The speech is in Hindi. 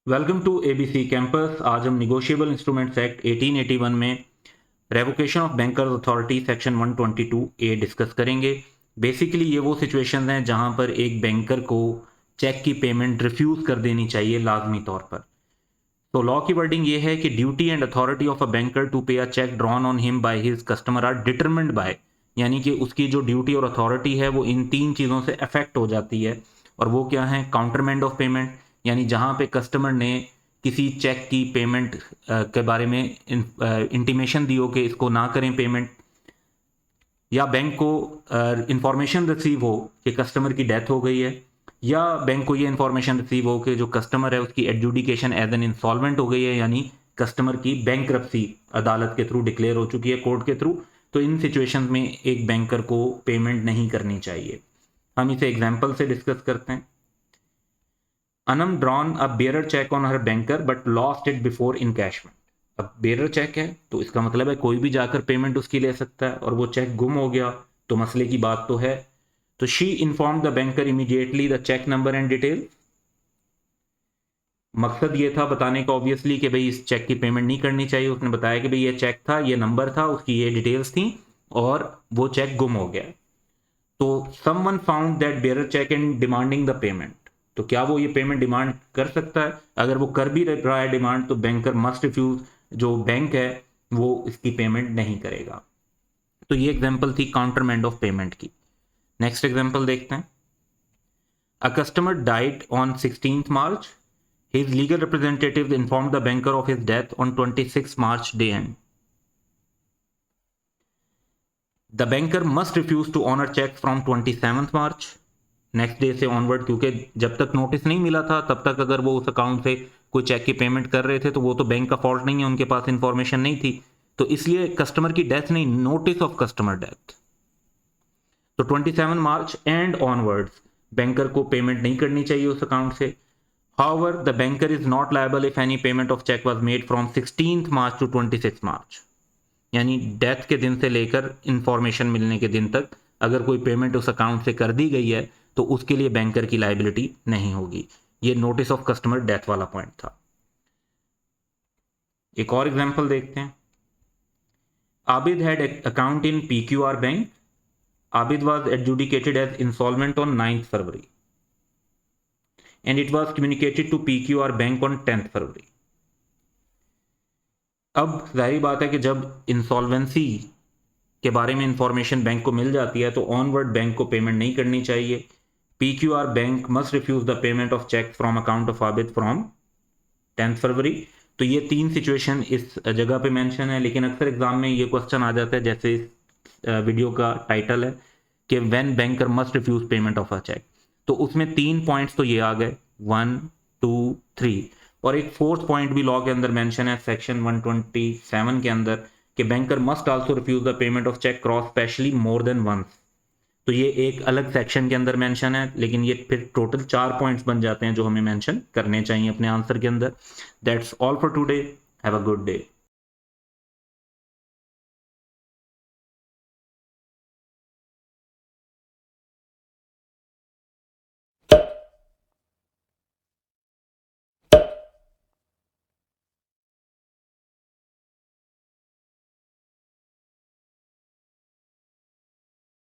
Welcome to ABC campus. आज हम निगोशिएबल इंस्ट्रूमेंट्स एक्ट 1881 में revocation of bankers authority section 122 A discuss करेंगे। बेसिकली ये वो सिचुएशंस हैं जहां पर एक बैंकर को चेक की पेमेंट रिफ्यूज़ कर देनी चाहिए लाजमी तौर पर। तो लॉ की वर्डिंग ये है कि duty and authority of a banker to pay a cheque drawn on him by his customer are determined by, यानी कि उसकी जो ड्यूटी और अथॉरिटी है वो इन तीन चीज़ों से अफेक्ट हो जाती है। और वो क्या है? काउंटरमेंड ऑफ पेमेंट, यानी जहां पे कस्टमर ने किसी चेक की पेमेंट के बारे में इंटीमेशन दी हो कि इसको ना करें पेमेंट, या बैंक को इंफॉर्मेशन रिसीव हो कि कस्टमर की डेथ हो गई है, या बैंक को ये इंफॉर्मेशन रिसीव हो कि जो कस्टमर है उसकी एडजुडिकेशन एज एन इंसॉल्वेंट हो गई है, यानी कस्टमर की बैंकरप्सी अदालत के थ्रू डिक्लेयर हो चुकी है, कोर्ट के थ्रू। तो इन सिचुएशंस में एक बैंकर को पेमेंट नहीं करनी चाहिए। हम इसे एग्जाम्पल से डिस्कस करते हैं। Anam drawn a bearer cheque on her banker but lost it before encashment. अब बेयर चेक है तो इसका मतलब है कोई भी जाकर पेमेंट उसकी ले सकता है, और वो चेक गुम हो गया तो मसले की बात तो है। तो she inform the banker immediately the cheque number and detail. मकसद ये था बताने का ऑब्वियसली कि भाई इस चेक की पेमेंट नहीं करनी चाहिए। उसने बताया कि भाई ये चेक था, ये नंबर था, उसकी ये डिटेल्स थी, और वो चेक गुम हो गया। तो someone found that bearer cheque and demanding the payment. तो क्या वो ये पेमेंट डिमांड कर सकता है? अगर वो कर भी रहा है डिमांड तो बैंकर मस्ट रिफ्यूज, जो बैंक है वो इसकी पेमेंट नहीं करेगा। तो ये एग्जांपल थी काउंटरमेंड ऑफ पेमेंट की। नेक्स्ट एग्जांपल देखते हैं। A customer died on 16th March. His legal representative informed the banker of his death on 26th March day end. The banker must refuse to honor check from 27th March. Next day से ऑनवर्ड, क्योंकि जब तक नोटिस नहीं मिला था तब तक अगर वो उस अकाउंट से कोई चेक की पेमेंट कर रहे थे तो वो तो बैंक का फॉल्ट नहीं है, उनके पास इंफॉर्मेशन नहीं थी। तो इसलिए कस्टमर की डेथ नहीं, नोटिस ऑफ कस्टमर डेथ। तो 27 मार्च एंड ऑनवर्ड्स बैंकर को पेमेंट नहीं करनी चाहिए उस अकाउंट से। However, the banker is not liable if any payment of check was made from 16th March to 26th March. यानी डेथ के दिन से लेकर इंफॉर्मेशन मिलने के दिन तक अगर कोई पेमेंट उस अकाउंट से कर दी गई है तो उसके लिए बैंकर की लाइबिलिटी नहीं होगी। ये नोटिस ऑफ कस्टमर डेथ वाला पॉइंट था। एक और एग्जांपल देखते हैं। Abid had account in PQR bank. Abid was adjudicated as insolvent on 9th February and it was communicated to PQR Bank on 10th February. अब जाहिर बात है कि जब इंसॉल्वेंसी के बारे में इंफॉर्मेशन बैंक को मिल जाती है तो ऑनवर्ड बैंक को पेमेंट नहीं करनी चाहिए। PQR bank must refuse the payment of cheque from account of Abid from 10th February. तो ये तीन सिचुएशन इस जगह पे मेंशन है, लेकिन अक्सर एग्जाम में ये क्वेश्चन आ जाता है, जैसे इस वीडियो का टाइटल है कि when banker must refuse payment of a cheque. तो उसमें तीन पॉइंट्स तो ये आ गए, 1, 2, 3, और एक फोर्थ पॉइंट भी लॉ के अंदर मेंशन है सेक्शन 127 के अंदर कि banker must also refuse the payment of cheque cross specially more than once. तो ये एक अलग सेक्शन के अंदर मेंशन है, लेकिन ये फिर टोटल 4 पॉइंट्स बन जाते हैं जो हमें मेंशन करने चाहिए अपने आंसर के अंदर। That's all for today. Have a good day.